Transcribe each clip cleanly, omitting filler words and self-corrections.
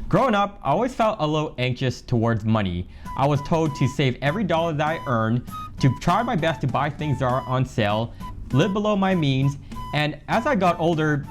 Growing up, I always felt a little anxious towards money. I was told to save every dollar that I earn, to try my best to buy things that are on sale, live below my means, and as I got older,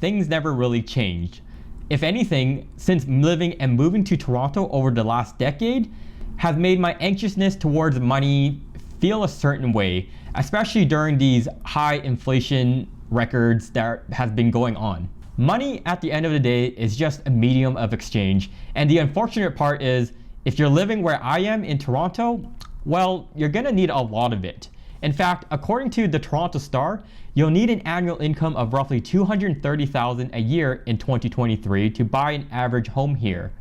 things never really changed. If anything, since living and moving to Toronto over the last decade, has made my anxiousness towards money feel a certain way, especially during these high inflation records that has been going on. Money at the end of the day is just a medium of exchange, and the unfortunate part is if you're living where I am in Toronto, well, you're gonna need a lot of it. In fact, according to the Toronto Star, you'll need an annual income of roughly $230,000 a year in 2023 to buy an average home here.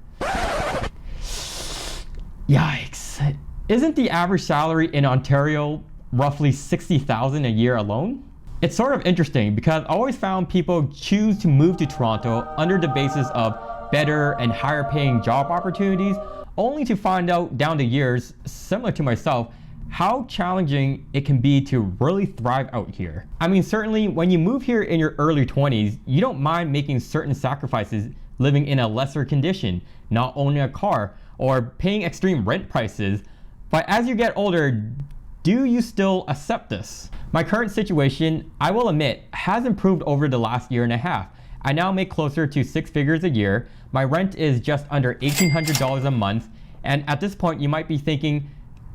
Yikes. Isn't the average salary in Ontario roughly $60,000 a year alone? It's sort of interesting because I always found people choose to move to Toronto under the basis of better and higher paying job opportunities, only to find out down the years, similar to myself, how challenging it can be to really thrive out here. I mean, certainly when you move here in your early 20s, you don't mind making certain sacrifices, living in a lesser condition, not owning a car, or paying extreme rent prices. But as you get older, do you still accept this? My current situation, I will admit, has improved over the last year and a half. I now make closer to 6 figures a year. My rent is just under $1,800 a month. And at this point, you might be thinking,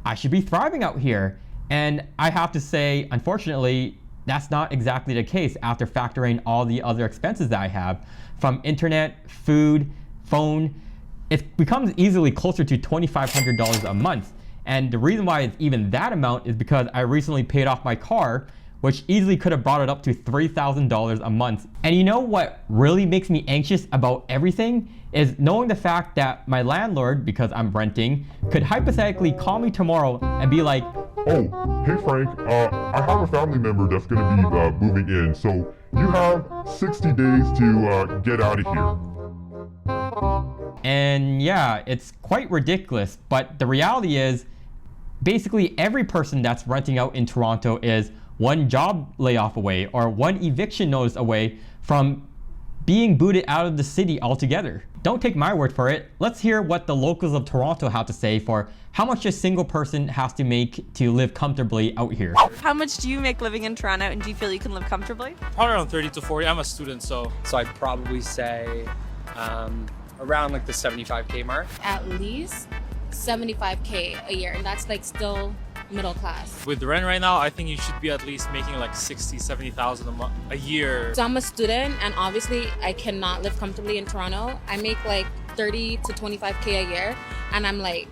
I should be thriving out here. And I have to say, unfortunately, that's not exactly the case after factoring all the other expenses that I have, from internet, food, phone. It becomes easily closer to $2,500 a month. And the reason why it's even that amount is because I recently paid off my car, which easily could have brought it up to $3,000 a month. And you know what really makes me anxious about everything is knowing the fact that my landlord, because I'm renting, could hypothetically call me tomorrow and be like, "Oh, hey Frank, I have a family member that's gonna be moving in, so you have 60 days to get out of here." And yeah, it's quite ridiculous, but the reality is basically every person that's renting out in Toronto is one job layoff away or one eviction notice away from being booted out of the city altogether. Don't take my word for it. Let's hear what the locals of Toronto have to say for how much a single person has to make to live comfortably out here. How much do you make living in Toronto, and do you feel you can live comfortably? Probably around 30 to 40. I'm a student, so I'd probably say around like the 75K mark. At least 75K a year, and that's like still middle class. with the rent right now, I think you should be at least making like 70,000 a year. So I'm a student, and obviously I cannot live comfortably in Toronto. I make like 30 to 25K a year, and I'm like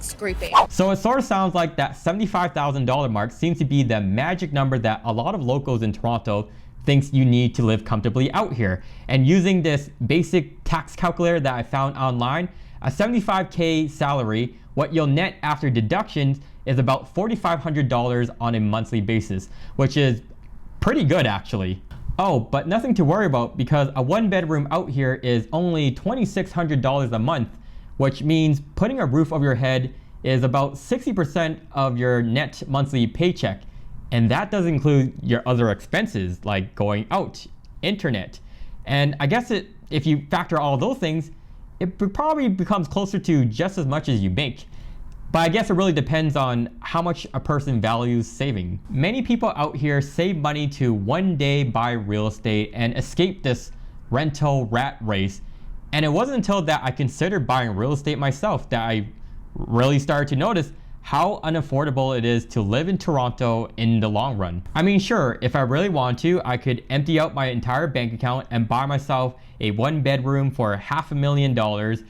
scraping. So it sort of sounds like that $75,000 mark seems to be the magic number that a lot of locals in Toronto thinks you need to live comfortably out here. And using this basic tax calculator that I found online, a 75K salary, what you'll net after deductions is about $4,500 on a monthly basis, which is pretty good actually. Oh, but nothing to worry about because a 1-bedroom out here is only $2,600 a month, which means putting a roof over your head is about 60% of your net monthly paycheck. And that does include your other expenses like going out, internet. And I guess if you factor all those things, it probably becomes closer to just as much as you make. But I guess it really depends on how much a person values saving. Many people out here save money to one day buy real estate and escape this rental rat race. And it wasn't until that I considered buying real estate myself that I really started to notice how unaffordable it is to live in Toronto in the long run. I mean, sure, if I really want to, I could empty out my entire bank account and buy myself a 1-bedroom for $500,000.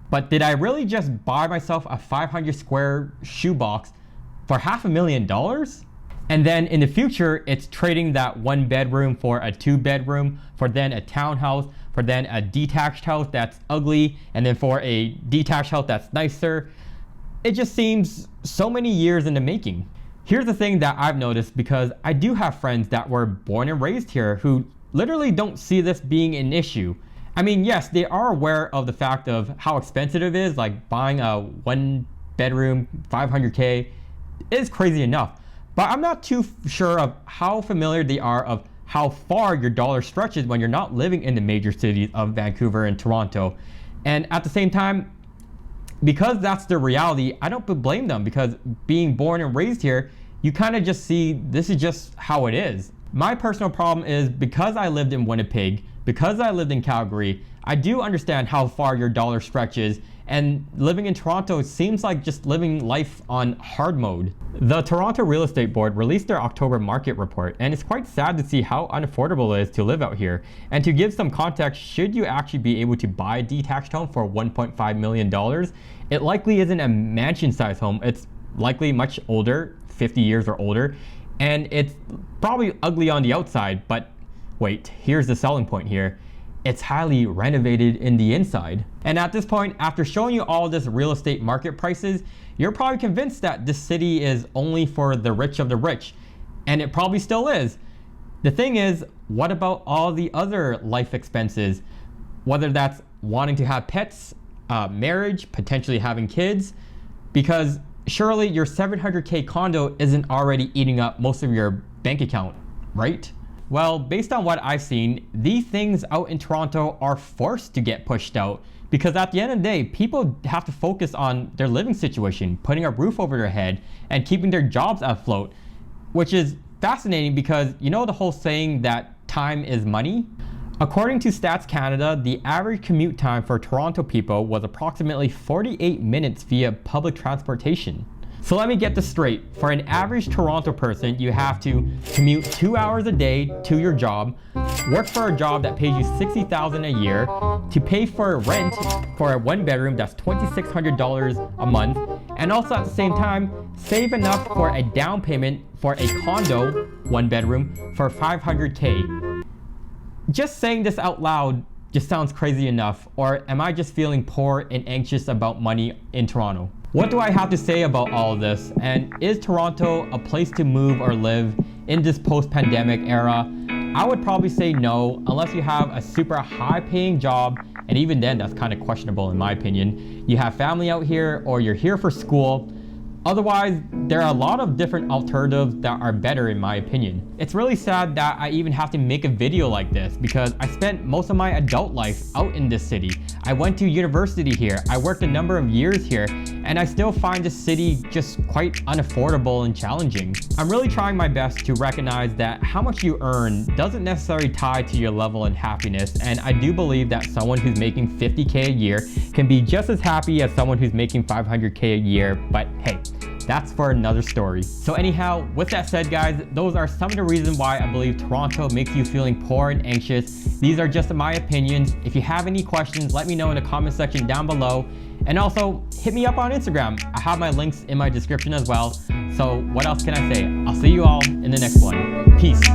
But did I really just buy myself a 500 square shoebox for $500,000? And then in the future, it's trading that 1-bedroom for a 2-bedroom, for then a townhouse, for then a detached house that's ugly, and then for a detached house that's nicer. It just seems so many years in the making. Here's the thing that I've noticed, because I do have friends that were born and raised here who literally don't see this being an issue. I mean, yes, they are aware of the fact of how expensive it is, like buying a 1-bedroom, 500K is crazy enough. But I'm not too sure of how familiar they are of how far your dollar stretches when you're not living in the major cities of Vancouver and Toronto. And at the same time, because that's the reality, I don't blame them, because being born and raised here, you kind of just see this is just how it is. My personal problem is because I lived in Winnipeg, because I lived in Calgary, I do understand how far your dollar stretches, and living in Toronto seems like just living life on hard mode. The Toronto Real Estate Board released their October market report, and it's quite sad to see how unaffordable it is to live out here. And to give some context, should you actually be able to buy a detached home for $1.5 million, it likely isn't a mansion-sized home. It's likely much older, 50 years or older, and it's probably ugly on the outside, but wait, here's the selling point here. It's highly renovated in the inside. And at this point, after showing you all this real estate market prices, you're probably convinced that this city is only for the rich of the rich, and it probably still is. The thing is, what about all the other life expenses? Whether that's wanting to have pets, marriage, potentially having kids, because surely your $700K condo isn't already eating up most of your bank account, right? Well, based on what I've seen, these things out in Toronto are forced to get pushed out, because at the end of the day, people have to focus on their living situation, putting a roof over their head, and keeping their jobs afloat, which is fascinating because you know the whole saying that time is money? According to Stats Canada, the average commute time for Toronto people was approximately 48 minutes via public transportation. So let me get this straight. For an average Toronto person, you have to commute 2 hours a day to your job, work for a job that pays you $60,000 a year, to pay for rent for a one bedroom that's $2,600 a month, and also at the same time, save enough for a down payment for a condo, one bedroom, for $500K. Just saying this out loud just sounds crazy enough, or am I just feeling poor and anxious about money in Toronto? What do I have to say about all of this? And is Toronto a place to move or live in this post-pandemic era? I would probably say no, unless you have a super high-paying job, and even then that's kind of questionable in my opinion. You have family out here, or you're here for school. Otherwise, there are a lot of different alternatives that are better in my opinion. It's really sad that I even have to make a video like this because I spent most of my adult life out in this city. I went to university here, I worked a number of years here, and I still find this city just quite unaffordable and challenging. I'm really trying my best to recognize that how much you earn doesn't necessarily tie to your level of happiness, and I do believe that someone who's making $50K a year can be just as happy as someone who's making $500K a year, but hey, that's for another story. So anyhow, with that said guys, those are some of the reasons why I believe Toronto makes you feeling poor and anxious. These are just my opinions. If you have any questions, let me know in the comment section down below. And also, hit me up on Instagram. I have my links in my description as well. So what else can I say? I'll see you all in the next one. Peace.